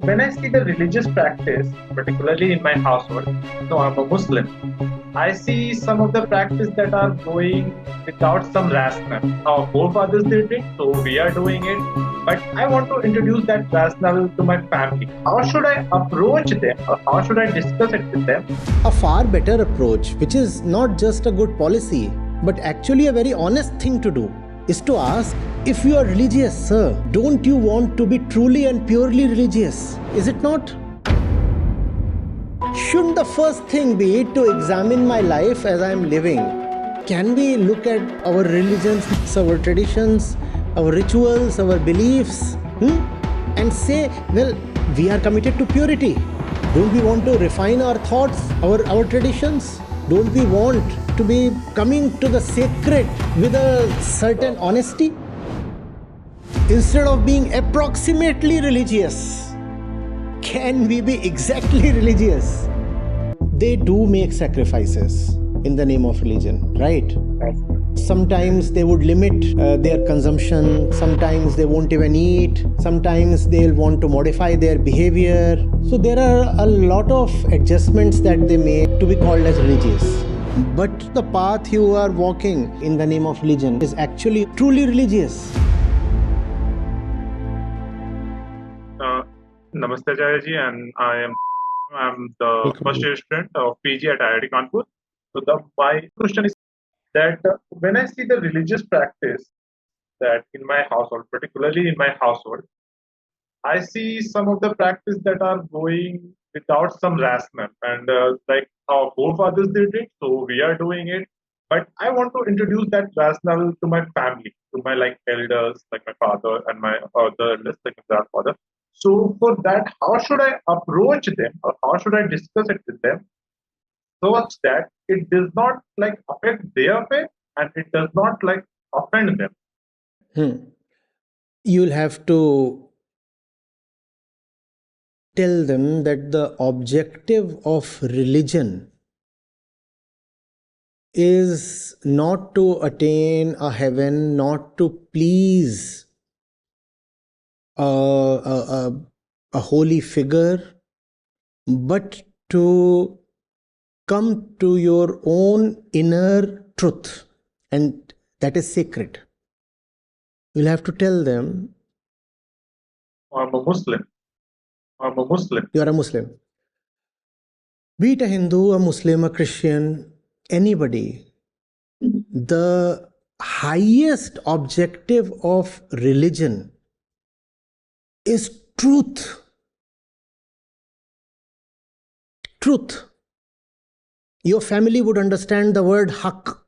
When I see the religious practice, particularly in my household, so I'm a Muslim, I see some of the practice that are going without some rationale. Our forefathers did it, so we are doing it. But I want to introduce that rationale to my family. How should I approach them, or how should I discuss it with them? A far better approach, which is not just a good policy, but actually a very honest thing to do, is to ask, if you are religious, sir, don't you want to be truly and purely religious? Is it not? Shouldn't the first thing be to examine my life as I am living? Can we look at our religions, our traditions, our rituals, our beliefs, and say, well, we are committed to purity? Don't we want to refine our thoughts, our traditions? Don't we want to be coming to the sacred with a certain honesty? Instead of being approximately religious, can we be exactly religious? They do make sacrifices in the name of religion, right? Sometimes they would limit their consumption, sometimes they won't even eat, sometimes they'll want to modify their behavior. So there are a lot of adjustments that they make to be called as religious. But the path you are walking in the name of religion is actually truly religious. Namaste, Acharya ji, and I'm the first year student of PG at IIT Kanpur. So my question is that when I see the religious practice that in my household, particularly in my household, I see some of the practice that are going without some rationale, and like our forefathers did it, so we are doing it. But I want to introduce that rationale to my family, to my like elders, like my father and my other elders, like my grandfather. So for that, how should I approach them, or how should I discuss it with them, such that it does not like affect their faith and it does not like offend them? You'll have to tell them that the objective of religion is not to attain a heaven, not to please a holy figure, but to come to your own inner truth, and that is sacred. You'll have to tell them, I'm a Muslim. I'm a Muslim. You are a Muslim. Be it a Hindu, a Muslim, a Christian, anybody, the highest objective of religion is truth. Truth. Your family would understand the word haq.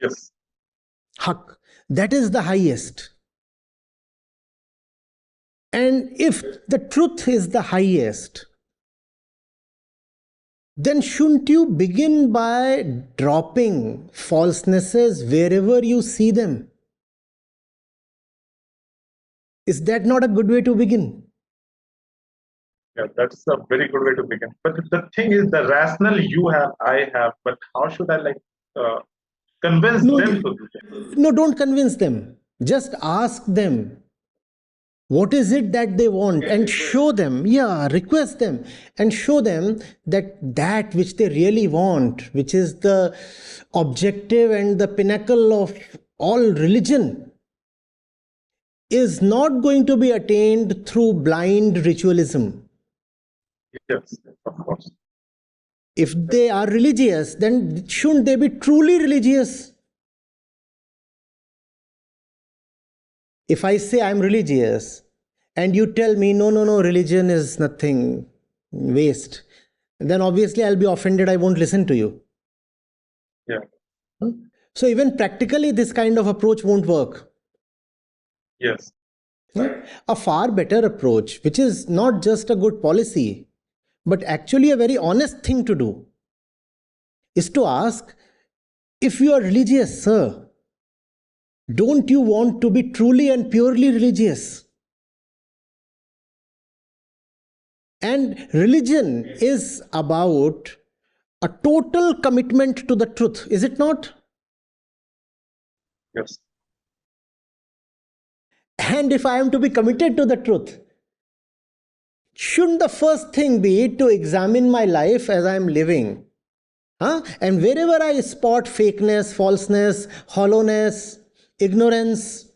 Yes. Haq. That is the highest. And if the truth is the highest, then shouldn't you begin by dropping falsenesses wherever you see them? Is that not a good way to begin? Yeah, that's a very good way to begin. But the thing is, the rationale you have, I have, but how should I like convince them to do that? No, don't convince them. Just ask them what is it that they want and show them, request them and show them that which they really want, which is the objective and the pinnacle of all religion, is not going to be attained through blind ritualism. Yes, of course. If they are religious, then shouldn't they be truly religious? If I say I'm religious and you tell me, no, religion is nothing, waste, then obviously I'll be offended. I won't listen to you. Yeah. So even practically, this kind of approach won't work. Yes. A far better approach, which is not just a good policy, but actually a very honest thing to do, is to ask, if you are religious, sir, don't you want to be truly and purely religious? And religion is about a total commitment to the truth, is it not? Yes. And if I am to be committed to the truth, Shouldn't the first thing be to examine my life as I'm living? And wherever I spot fakeness, falseness, hollowness, ignorance,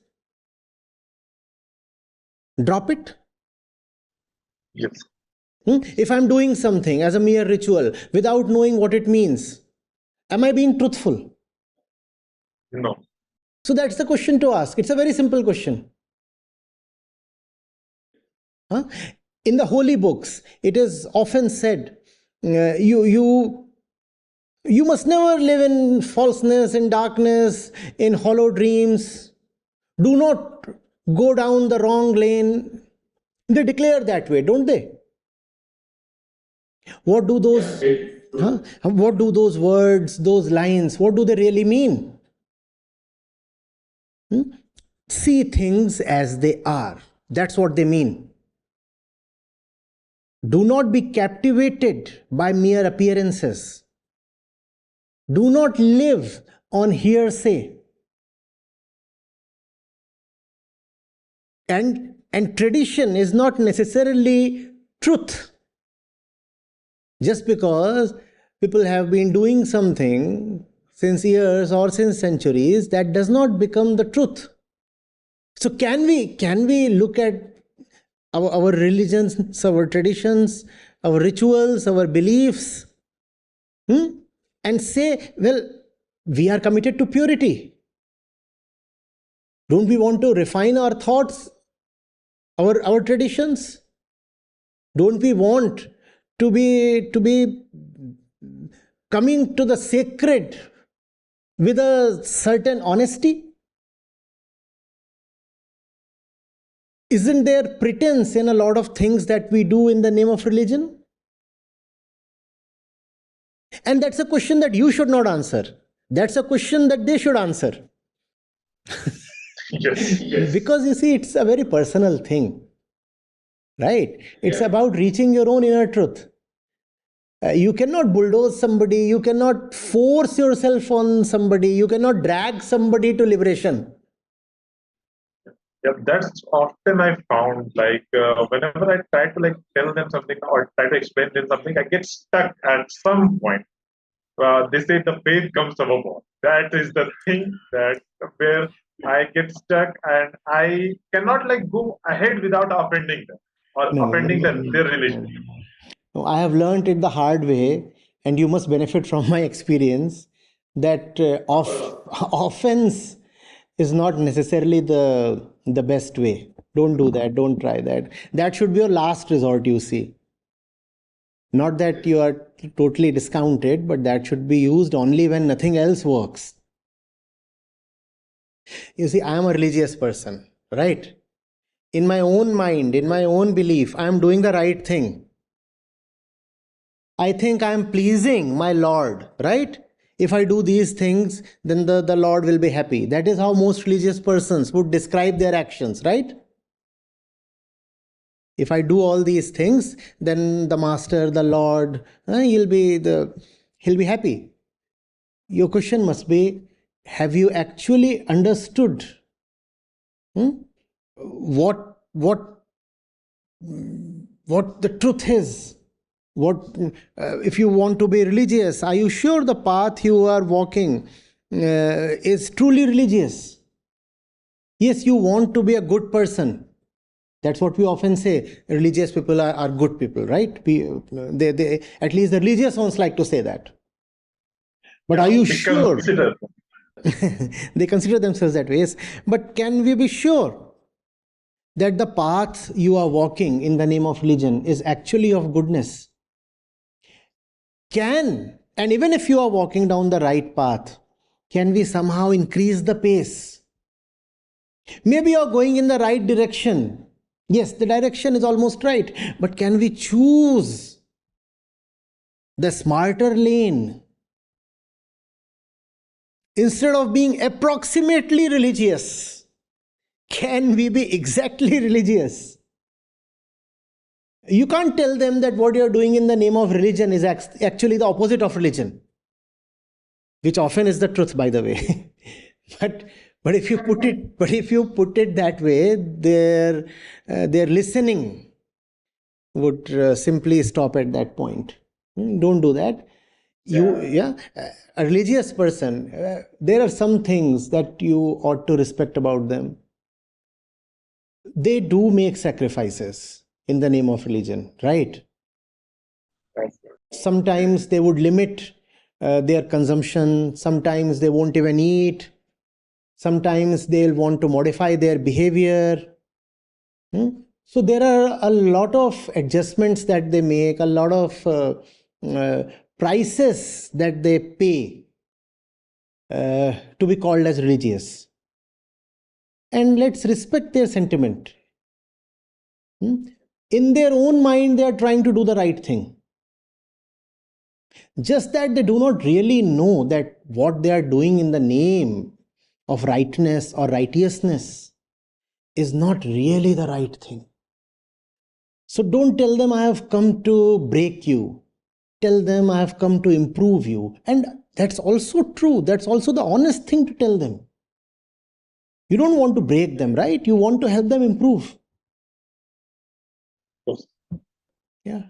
drop it? Yes. If I'm doing something as a mere ritual without knowing what it means, am I being truthful? No. So that's the question to ask. It's a very simple question. In the holy books, it is often said, you must never live in falseness, in darkness, in hollow dreams. Do not go down the wrong lane. They declare that way, don't they? What do those words, those lines, what do they really mean? See things as they are. That's what they mean. Do not be captivated by mere appearances. Do not live on hearsay. And tradition is not necessarily truth. Just because people have been doing something since years or since centuries, that does not become the truth. So can we look at our religions, our traditions, our rituals, our beliefs, and say, well, we are committed to purity. Don't we want to refine our thoughts, our traditions? Don't we want to be coming to the sacred with a certain honesty? Isn't there pretense in a lot of things that we do in the name of religion? And that's a question that you should not answer. That's a question that they should answer. Yes. Because you see, it's a very personal thing, right? It's about reaching your own inner truth. You cannot bulldoze somebody, you cannot force yourself on somebody, you cannot drag somebody to liberation. Yeah, that's often I found, like whenever I try to tell them something or try to explain them something, I get stuck at some point. They say the faith comes overboard. That is the thing that where I get stuck, and I cannot go ahead without offending them or offending their religion. I have learned it the hard way, and you must benefit from my experience, that offense is not necessarily the best way. Don't do that. Don't try that. That should be your last resort, you see. Not that you are totally discounted, but that should be used only when nothing else works. You see, I am a religious person, right? In my own mind, in my own belief, I am doing the right thing. I think I am pleasing my Lord, right? If I do these things, then the Lord will be happy. That is how most religious persons would describe their actions, right? If I do all these things, then the Master, the Lord, he'll be happy. Your question must be, have you actually understood what the truth is? If you want to be religious, are you sure the path you are walking is truly religious? Yes, you want to be a good person. That's what we often say. Religious people are good people, right? They at least the religious ones like to say that. But are you sure? They consider themselves that way. Yes. But can we be sure that the path you are walking in the name of religion is actually of goodness? And even if you are walking down the right path, can we somehow increase the pace? Maybe you're going in the right direction. Yes, the direction is almost right. But can we choose the smarter lane? Instead of being approximately religious, can we be exactly religious? You can't tell them that what you're doing in the name of religion is actually the opposite of religion, which often is the truth, by the way. But if you put it that way, their listening would simply stop at that point. Don't do that. A religious person, there are some things that you ought to respect about them. They do make sacrifices in the name of religion, right? Sometimes they would limit their consumption, sometimes they won't even eat, sometimes they'll want to modify their behavior. So there are a lot of adjustments that they make, a lot of prices that they pay to be called as religious. And let's respect their sentiment. In their own mind, they are trying to do the right thing. Just that they do not really know that what they are doing in the name of rightness or righteousness is not really the right thing. So don't tell them I have come to break you. Tell them I have come to improve you. And that's also true. That's also the honest thing to tell them. You don't want to break them, right? You want to help them improve. Yeah.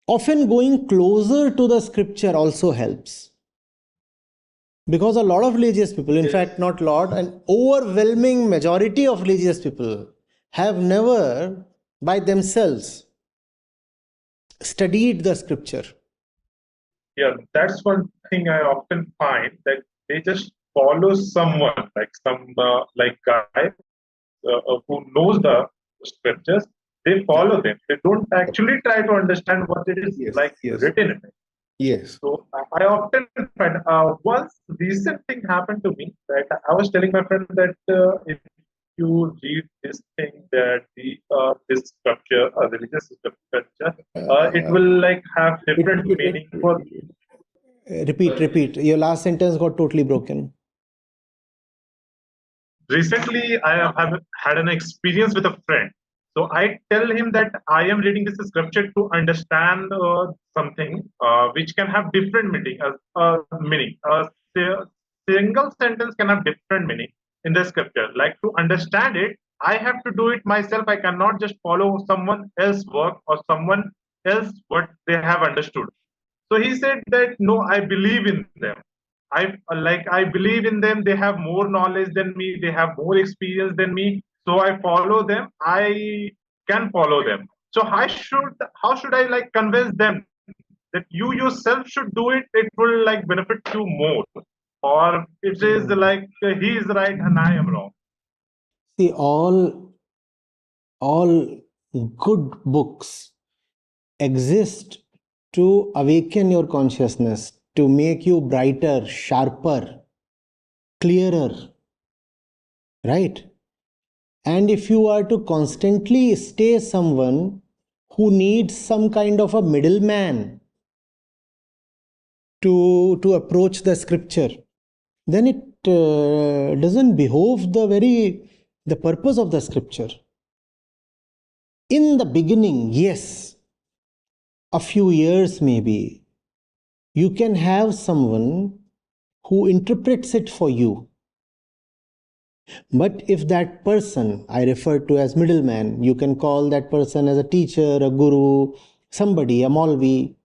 Often going closer to the scripture also helps. Because a lot of religious people, in fact, not lot, an overwhelming majority of religious people have never by themselves studied the scripture. Yeah, that's one thing I often find, that they just follow someone, like some guy who knows the scriptures. They follow them. They don't actually try to understand what it is written in it. Yes. So I often find once recent thing happened to me, that I was telling my friend that if you read this thing, that this scripture, religious scripture, it will have different meaning for. Repeat. Your last sentence got totally broken. Recently, I have had an experience with a friend. So I tell him that I am reading this scripture to understand something which can have different meaning. A single sentence can have different meaning in the scripture. Like, to understand it, I have to do it myself. I cannot just follow someone else's work or someone else what they have understood. So he said that no, I believe in them. I believe in them. They have more knowledge than me. They have more experience than me. So I follow them. I can follow them. So how should I convince them that you yourself should do it? It will benefit you more, or it is he is right and I am wrong. See, all good books exist to awaken your consciousness, to make you brighter, sharper, clearer, right? And if you are to constantly stay someone who needs some kind of a middleman to approach the scripture, then it doesn't behove the purpose of the scripture. In the beginning, yes, a few years maybe, you can have someone who interprets it for you. But if that person, I refer to as middleman, you can call that person as a teacher, a guru, somebody, a Maulvi.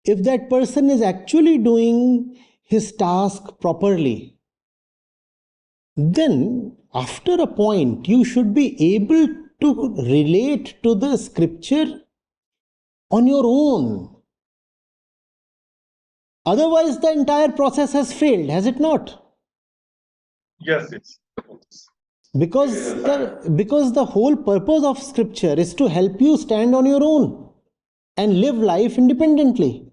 If that person is actually doing his task properly, then after a point, you should be able to relate to the scripture on your own. Otherwise, the entire process has failed, has it not? Yes, it's Because the whole purpose of scripture is to help you stand on your own and live life independently,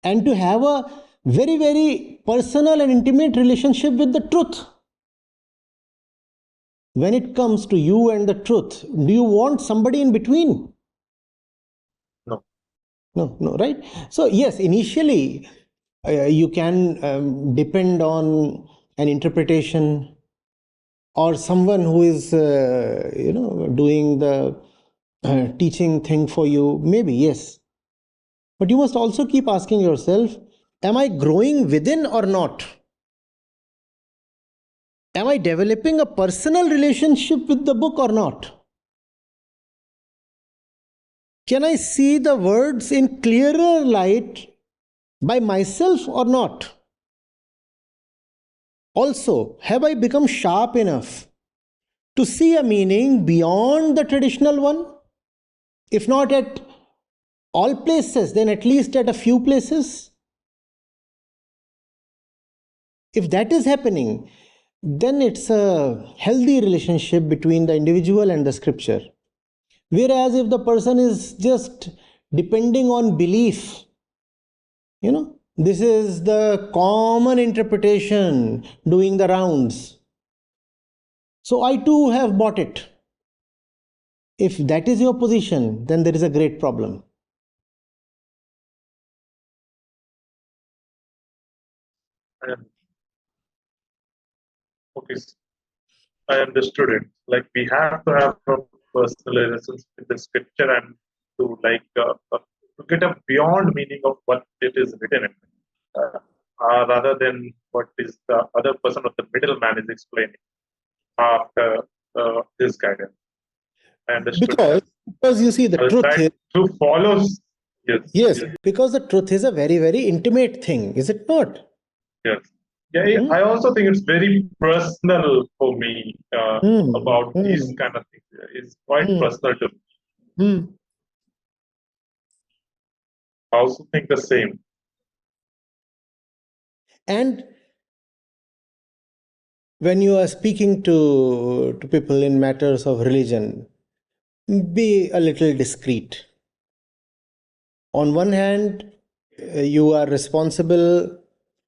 and to have a very, very personal and intimate relationship with the truth. When it comes to you and the truth, do you want somebody in between? No, right? So yes, initially you can depend on an interpretation or someone who is doing the teaching thing for you. Maybe yes, but you must also keep asking yourself, am I growing within or not? Am I developing a personal relationship with the book or not? can I see the words in clearer light by myself or not? Also, have I become sharp enough to see a meaning beyond the traditional one? If not at all places, then at least at a few places. If that is happening, then it's a healthy relationship between the individual and the scripture. Whereas if the person is just depending on belief, this is the common interpretation doing the rounds. So I too have bought it. If that is your position, then there is a great problem. Okay, I understood it. Like we have to have a personal relationship with the scripture and to to get a beyond meaning of what it is written in, rather than what is the other person or the middleman is explaining after this guidance. I understood because you see the truth is to follow. Yes, because the truth is a very, very intimate thing, is it not? Yes. Yeah, I also think it's very personal for me about these kind of things. It's quite personal to me. I also think the same. And when you are speaking to people in matters of religion, be a little discreet. On one hand, you are responsible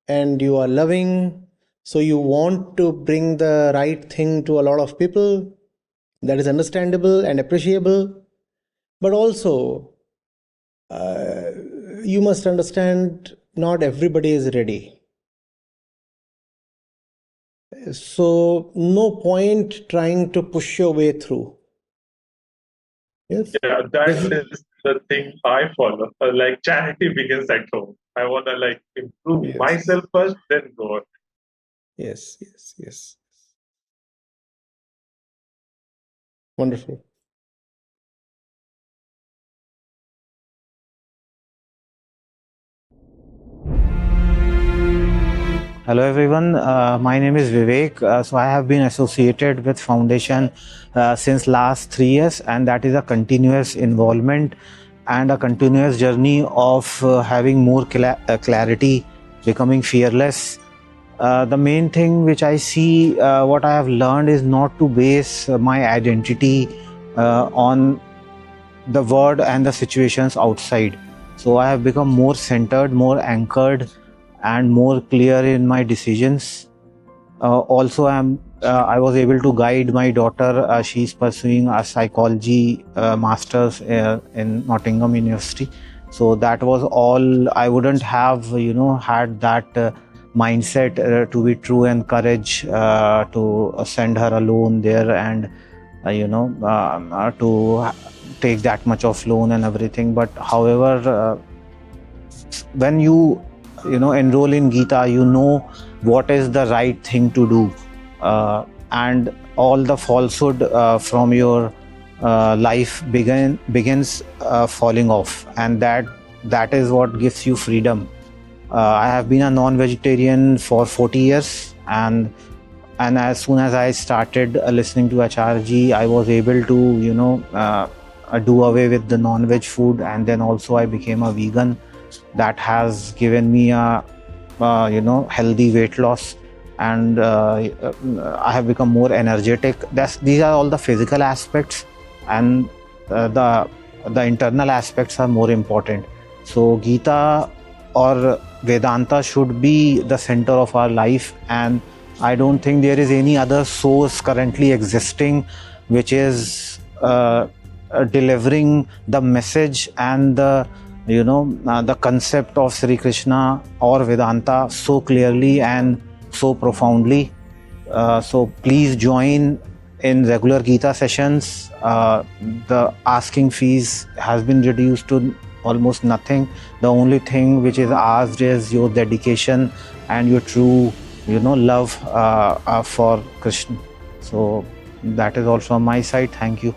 and you are loving, so you want to bring the right thing to a lot of people. That is understandable and appreciable. But also, you must understand not everybody is ready. So, no point trying to push your way through. Yes. Yeah, that is the thing I follow. Like charity begins at home. I want to improve myself first, then go on. Yes. Wonderful. Hello everyone, my name is Vivek. So I have been associated with Foundation since last 3 years, and that is a continuous involvement and a continuous journey of having more clarity, becoming fearless. The main thing which I see, what I have learned is not to base my identity on the world and the situations outside. So I have become more centered, more anchored, and more clear in my decisions. Also, I was able to guide my daughter. She's pursuing a psychology master's in Nottingham University. So that was all. I wouldn't have, had that mindset to be true and courage to send her alone there and, to take that much of loan and everything. But however, when you enroll in Gita, you know what is the right thing to do, and all the falsehood from your life begins falling off, and that is what gives you freedom. I have been a non-vegetarian for 40 years, and as soon as I started listening to Acharya ji, I was able to do away with the non-veg food, and then also I became a vegan. That has given me a healthy weight loss, and I have become more energetic. These are all the physical aspects, and the internal aspects are more important. So Gita or Vedanta should be the center of our life, and I don't think there is any other source currently existing which is delivering the message and the concept of Sri Krishna or Vedanta so clearly and so profoundly. So please join in regular Gita sessions. The asking fees has been reduced to almost nothing. The only thing which is asked is your dedication and your true love for Krishna. So that is all from my side. Thank you.